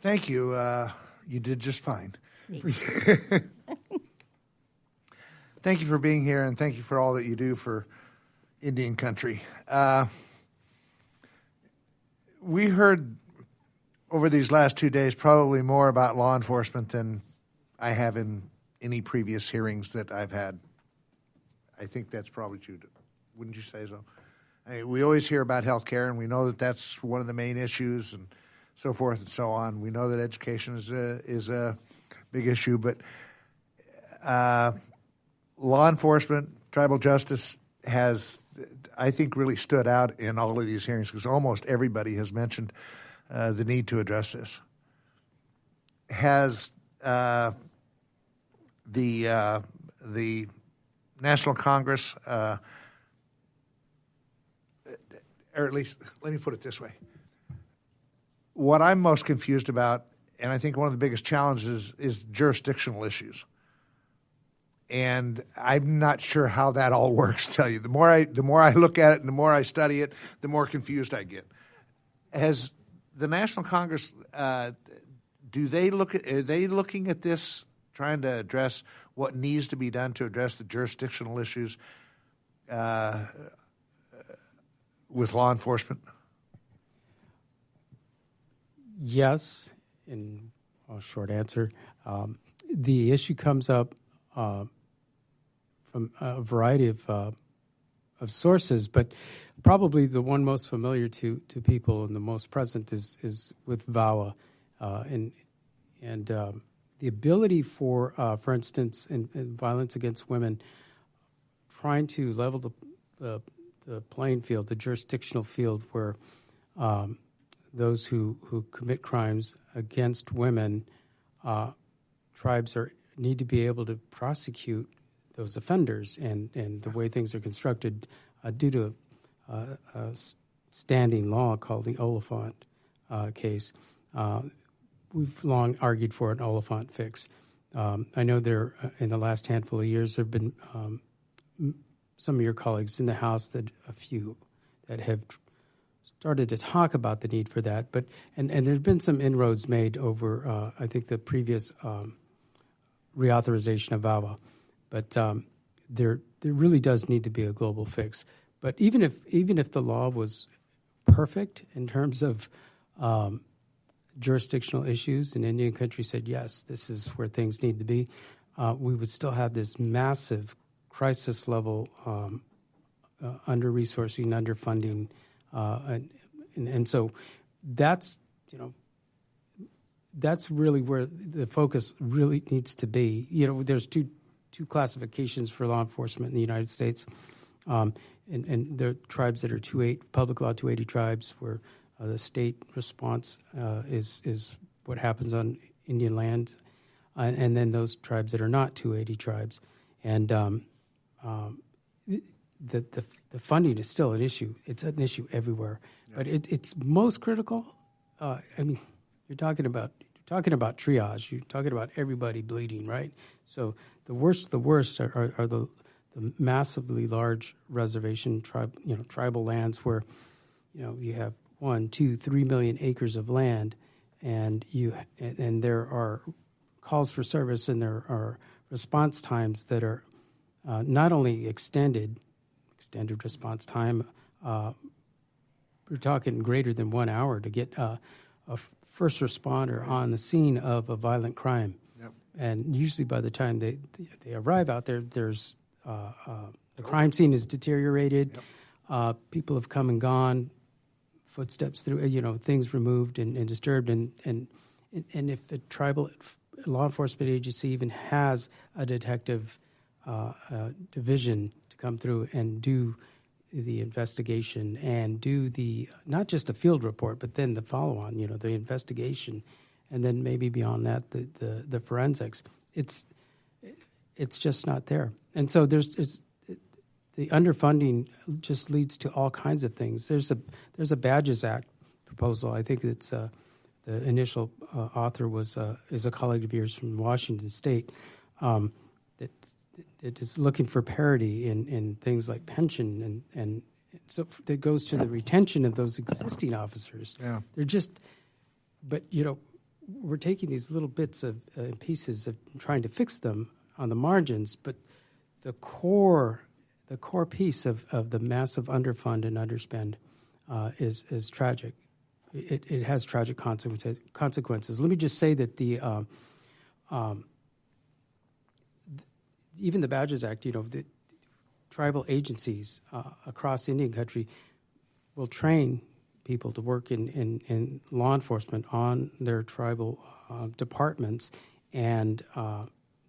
Thank you. You did just fine. Thank you for being here, and thank you for all that you do for Indian country. We heard over these last 2 days probably more about law enforcement than I have in any previous hearings that I've had. I think that's probably true. Wouldn't you say so? I mean, we always hear about health care, and we know that that's one of the main issues and so forth and so on. We know that education is a big issue, but law enforcement, tribal justice has, I think, really stood out in all of these hearings because almost everybody has mentioned the need to address this. Has the National Congress, or at least let me put it this way, what I'm most confused about, and I think one of the biggest challenges is jurisdictional issues. And I'm not sure how that all works, tell you. The more I look at it and the more I study it, the more confused I get. Has the National Congress, are they looking at this, trying to address what needs to be done to address the jurisdictional issues with law enforcement? Yes, in a short answer. The issue comes up from a variety of sources, but probably the one most familiar to people and the most present is with VAWA, and the ability for instance, in violence against women, trying to level the playing field, the jurisdictional field where those who commit crimes against women, tribes need to be able to prosecute those offenders, and the way things are constructed due to a standing law called the Oliphant case. We've long argued for an Oliphant fix. I know there, in the last handful of years, there have been some of your colleagues in the House, that a few that have started to talk about the need for that. But and there's been some inroads made over, I think, the previous reauthorization of VAWA. But there really does need to be a global fix. But even if the law was perfect in terms of jurisdictional issues, and Indian country said, yes, this is where things need to be, we would still have this massive crisis level under-resourcing, underfunding, and so that's really where the focus really needs to be. There's two classifications for law enforcement in the United States, and there are tribes that are public law 280 tribes, where the state response is what happens on Indian land, and then those tribes that are not 280 tribes, and the funding is still an issue. It's an issue everywhere, but it's most critical. You're talking about triage. You're talking about everybody bleeding, right? So the worst are the massively large reservation tribal lands where you have 1, 2, 3 million acres of land, and there are calls for service, and there are response times that are not only extended response time. We're talking greater than 1 hour to get a first responder on the scene of a violent crime. Yep. And usually by the time they arrive out there, there's the crime scene is deteriorated. Yep. People have come and gone, footsteps through, things removed and disturbed. And if a tribal law enforcement agency even has a detective division to come through and do the investigation and do not just a field report, but then the follow-on, the investigation, and then maybe beyond that, the forensics. It's just not there. And so the underfunding just leads to all kinds of things. There's a Badges Act proposal. I think it's the initial author is a colleague of yours from Washington State that it is looking for parity in things like pension, and so that goes to the retention of those existing officers. Yeah. They're just, but we're taking these little bits of pieces of trying to fix them on the margins, but the core piece of the massive underfund and underspend is tragic. It has tragic consequences. Let me just say that even the Badges Act, the tribal agencies across Indian country will train people to work in law enforcement on their tribal departments, and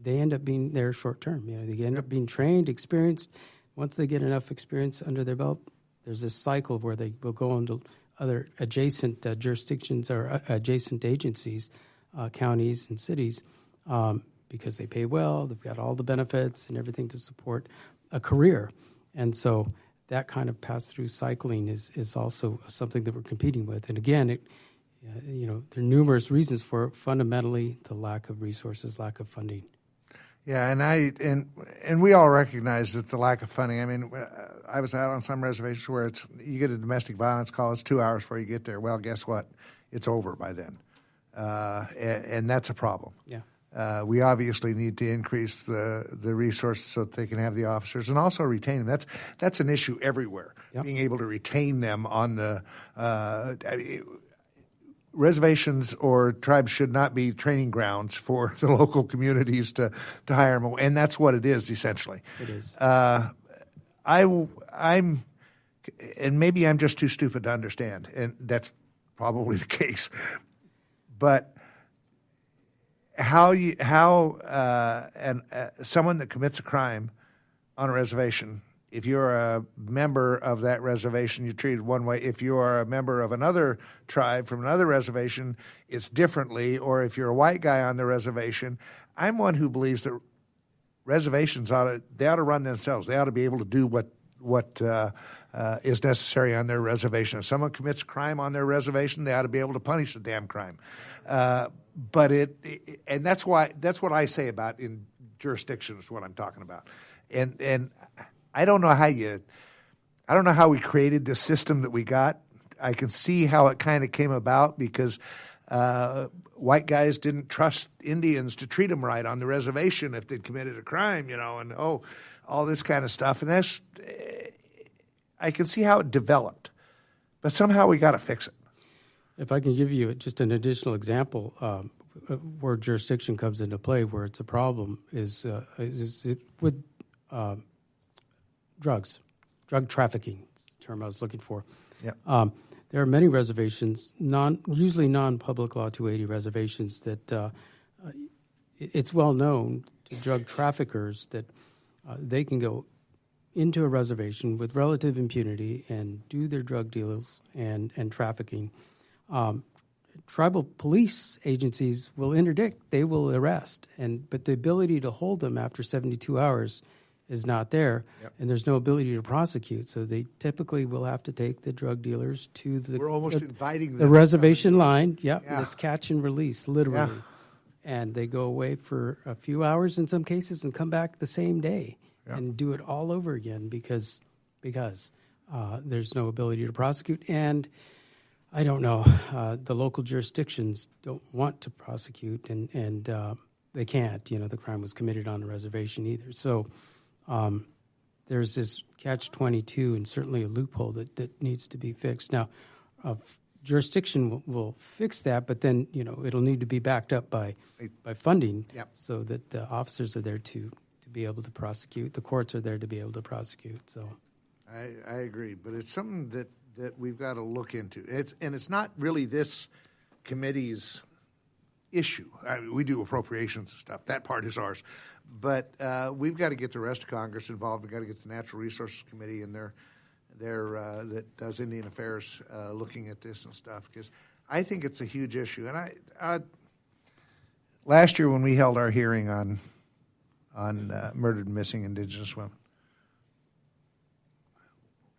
they end up being there short term. They end up being trained, experienced. Once they get enough experience under their belt, there's this cycle where they will go into other adjacent jurisdictions or adjacent agencies, counties and cities, because they pay well, they've got all the benefits and everything to support a career. And so that kind of pass-through cycling is also something that we're competing with. And again, there are numerous reasons for it. Fundamentally, the lack of resources, lack of funding. Yeah, and we all recognize that the lack of funding. I mean, I was out on some reservations where you get a domestic violence call, it's 2 hours before you get there. Well, guess what? It's over by then, and that's a problem. Yeah, we obviously need to increase the resources so that they can have the officers and also retain them. That's an issue everywhere. Yep. Being able to retain them on the reservations or tribes should not be training grounds for the local communities to hire them, and that's what it is essentially. It is. I'm, and maybe I'm just too stupid to understand, and that's probably the case. But someone that commits a crime on a reservation, if you're a member of that reservation, you're treated one way. If you are a member of another tribe from another reservation, it's differently. Or if you're a white guy on the reservation, I'm one who believes that reservations ought to run themselves. They ought to be able to do what is necessary on their reservation. If someone commits a crime on their reservation, they ought to be able to punish the damn crime. But that's what I say about in jurisdiction is what I'm talking about. And I don't know how we created this system that we got. I can see how it kind of came about because white guys didn't trust Indians to treat them right on the reservation if they'd committed a crime, and all this kind of stuff. And I can see how it developed, but somehow we got to fix it. If I can give you just an additional example where jurisdiction comes into play, where it's a problem, is with drugs, drug trafficking. Is the term I was looking for. Yeah. There are many reservations, usually non-public law 280 reservations, that it's well known to drug traffickers that they can go into a reservation with relative impunity and do their drug deals and trafficking. Tribal police agencies will interdict; they will arrest, but the ability to hold them after 72 hours is not there, yep. And there's no ability to prosecute. So they typically will have to take the drug dealers to the reservation line. Yeah, it's catch and release, literally. Yeah. And they go away for a few hours in some cases and come back the same day and do it all over again because there's no ability to prosecute. And I don't know, the local jurisdictions don't want to prosecute, and they can't. The crime was committed on the reservation either. So there's this catch-22 and certainly a loophole that needs to be fixed. Now, jurisdiction will fix that, but then it'll need to be backed up by funding, so that the officers are there to be able to prosecute. The courts are there to be able to prosecute. So, I agree, but it's something that we've got to look into. It's not really this committee's issue. I mean, we do appropriations and stuff. That part is ours. But we've got to get the rest of Congress involved. We've got to get the Natural Resources Committee and their that does Indian Affairs looking at this and stuff, because I think it's a huge issue. And I last year when we held our hearing on murdered and missing Indigenous women,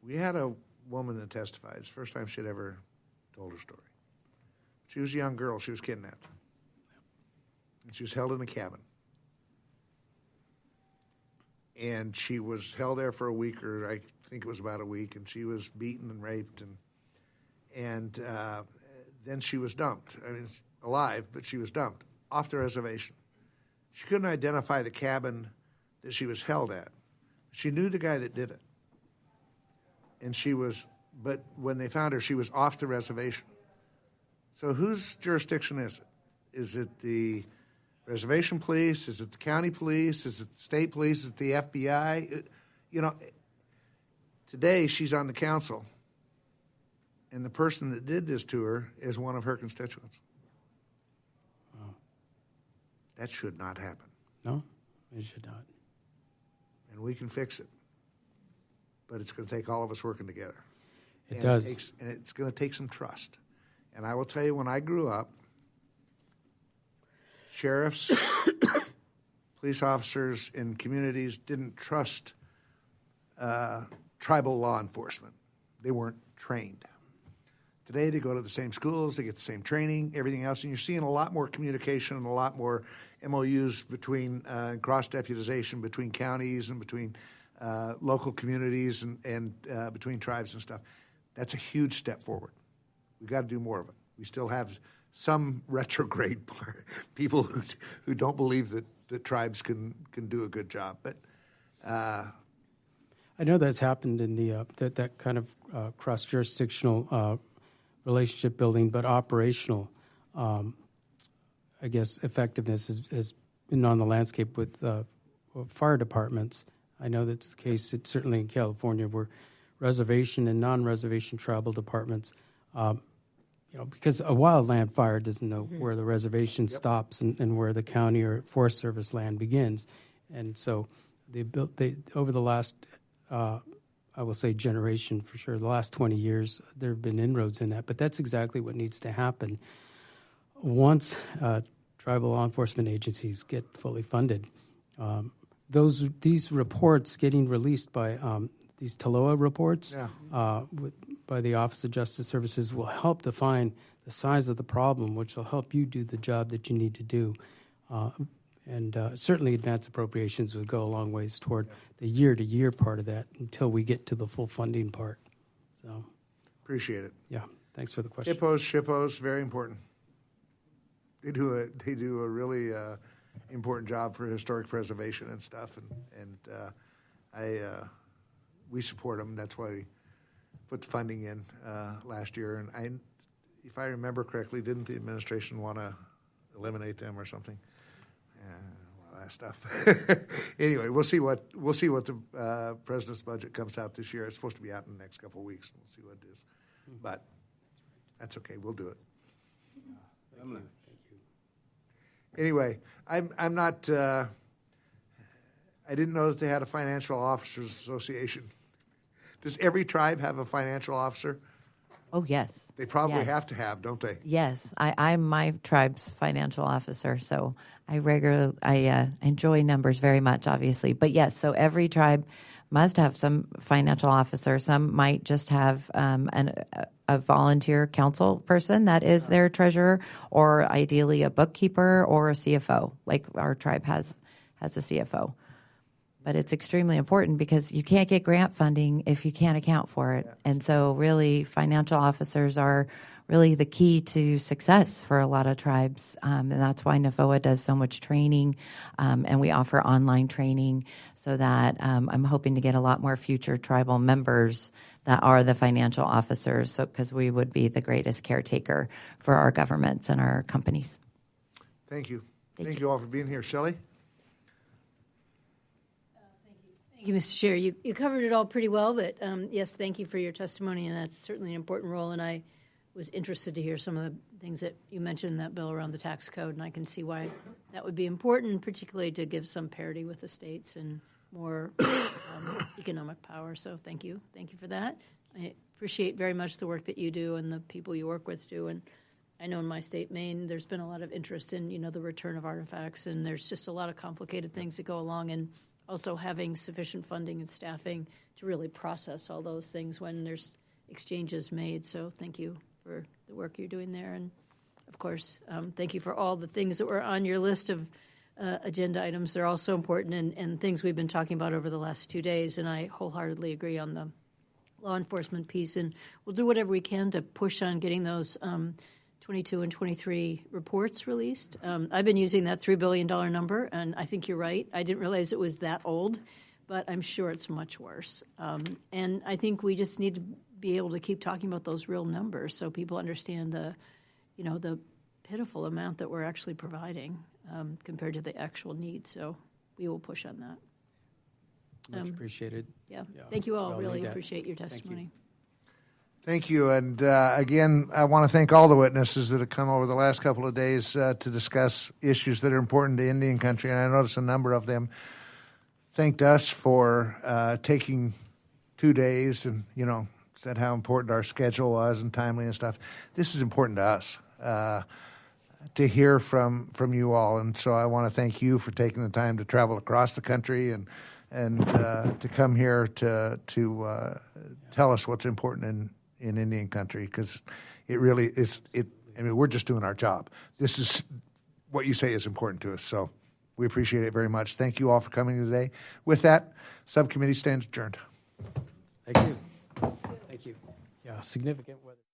we had a woman that testified. It's the first time she'd ever told her story. She was a young girl. She was kidnapped. And she was held in a cabin. And she was held there for a week, or I think it was about a week, and she was beaten and raped, and then she was dumped. I mean, it's alive, but she was dumped off the reservation. She couldn't identify the cabin that she was held at. She knew the guy that did it. And but when they found her, she was off the reservation. So whose jurisdiction is it? Is it the reservation police? Is it the county police? Is it the state police? Is it the FBI? Today she's on the council, and the person that did this to her is one of her constituents. Wow. That should not happen. No, it should not. And we can fix it. But it's going to take all of us working together. It does. And it's going to take some trust. And I will tell you, when I grew up, sheriffs, police officers in communities didn't trust tribal law enforcement. They weren't trained. Today they go to the same schools, they get the same training, everything else, and you're seeing a lot more communication and a lot more MOUs between cross-deputization between counties and between local communities and between tribes and stuff. That's a huge step forward. We've got to do more of it. We still have some retrograde people who don't believe that tribes can do a good job. But I know that's happened in the that kind of cross-jurisdictional relationship building, but operational, I guess, effectiveness has been on the landscape with fire departments. I know that's the case. It's certainly in California, where reservation and non-reservation tribal departments, because a wildland fire doesn't know where the reservation stops and where the county or Forest Service land begins, and so they over the last, I will say, generation for sure, the last 20 years, there have been inroads in that. But that's exactly what needs to happen once tribal law enforcement agencies get fully funded. These reports getting released by these TLOA reports by the Office of Justice Services will help define the size of the problem, which will help you do the job that you need to do. And certainly advanced appropriations would go a long ways toward the year-to-year part of that until we get to the full funding part. So, appreciate it. Yeah, thanks for the question. SHPOs, very important. They do a really important job for historic preservation and stuff, and we support them. That's why we put the funding in last year. And if I remember correctly, didn't the administration want to eliminate them or something? All that stuff. Anyway, we'll see what the president's budget comes out this year. It's supposed to be out in the next couple of weeks. We'll see what it is, but that's okay. We'll do it. Thank you. Anyway, I'm not. I didn't know that they had a financial officers association. Does every tribe have a financial officer? Oh, yes. They probably have to have, don't they? Yes. I'm my tribe's financial officer, so I enjoy numbers very much, obviously. But yes, so every tribe must have some financial officer. Some might just have a volunteer council person that is their treasurer, or ideally a bookkeeper or a CFO, like our tribe has a CFO. But it's extremely important because you can't get grant funding if you can't account for it. And so really financial officers are really the key to success for a lot of tribes. And that's why NFOA does so much training, and we offer online training so that I'm hoping to get a lot more future tribal members that are the financial officers, so because we would be the greatest caretaker for our governments and our companies. Thank you. Thank you all for being here. Shelley? Thank you, Mr. Chair. You covered it all pretty well, but yes, thank you for your testimony, and that's certainly an important role. And I was interested to hear some of the things that you mentioned in that bill around the tax code, and I can see why that would be important, particularly to give some parity with the states and more economic power. So thank you. Thank you for that. I appreciate very much the work that you do and the people you work with do. And I know in my state, Maine, there's been a lot of interest in, the return of artifacts, and there's just a lot of complicated things that go along, and also having sufficient funding and staffing to really process all those things when there's exchanges made. So thank you for the work you're doing there. And, of course, thank you for all the things that were on your list of agenda items. They're also important and things we've been talking about over the last 2 days, and I wholeheartedly agree on the law enforcement piece. And we'll do whatever we can to push on getting those 22 and 23 reports released. I've been using that $3 billion number, and I think you're right. I didn't realize it was that old, but I'm sure it's much worse. And I think we just need to be able to keep talking about those real numbers so people understand the pitiful amount that we're actually providing compared to the actual need. So we will push on that. Much appreciated. Yeah. Thank you all. Well, really need that. appreciate your testimony. Thank you. And again, I want to thank all the witnesses that have come over the last couple of days to discuss issues that are important to Indian country. And I noticed a number of them thanked us for taking 2 days and, said how important our schedule was and timely and stuff. This is important to us to hear from you all. And so I want to thank you for taking the time to travel across the country and to come here to tell us what's important in Indian country, because it really is. We're just doing our job. This is what you say is important to us. So we appreciate it very much. Thank you all for coming today. With that, subcommittee stands adjourned. Thank you. Thank you. Yeah, significant weather.